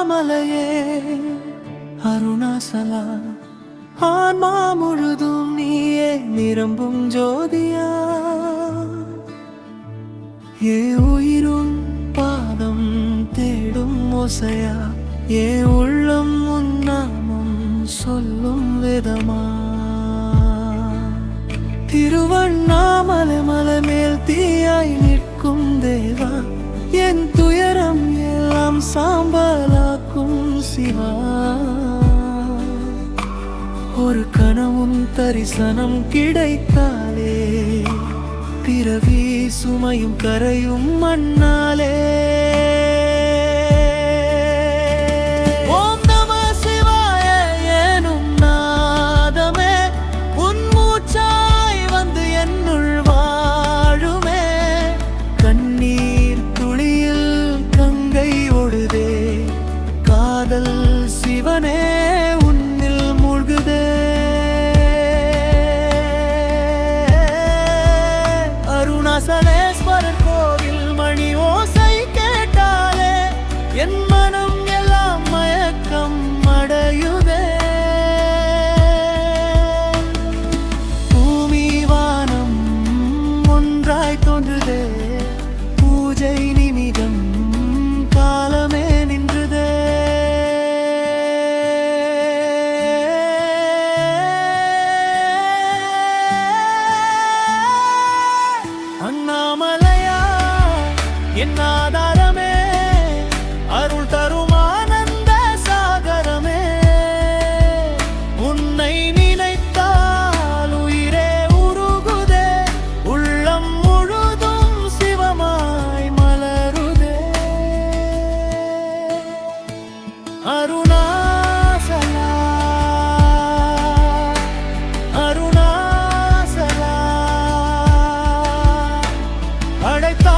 அண்ணாமலையே அருணாசலா ஆன்மா முழுதும் நீயே நிரம்பும் ஜோதியா ஏ உயிரும் பாதம் தேடும் ஓசையா ஏ உள்ளம் உன்னாமம் சொல்லும் விதமா திருவண்ணாமலை மலை மேல் தீயாய் நிற்கும் தேவா என் துயரம் எல்லாம் சாம்பலாக்கும் சிவா ஒரு கனவும் தரிசனம் கிடைத்தாலே பிறவி சுமையும் கரையும் மண்ணாலே ஓம் நம சிவாய எனும் நாதமே உன் மூச்சாய் வந்து என்னுள் வாழுமே கண்ணீர் துளியில் கங்கை ஓடுதே காதல் சிவனே உன்னில் மூழ்குதே அருணாசலேஸ்வரர் கோவில் மணி ஓசை கேட்டாலே என் மனம் எல்லாம் மயக்கம் அடையுதே பூமி வானம் ஒன்றாய் தோன்றுதே பூஜை நிமிடம் காலமே நின்றுதே அண்ணாமலையா என் ஆதாரமே அருள் தரும் ஆனந்த சாகரமே உன்னை நினைத்தால் உயிரே உருகுதே உள்ளம் முழுதும் சிவமாய் மலருதே அருணாசலா அருணாசலா அழைத்தா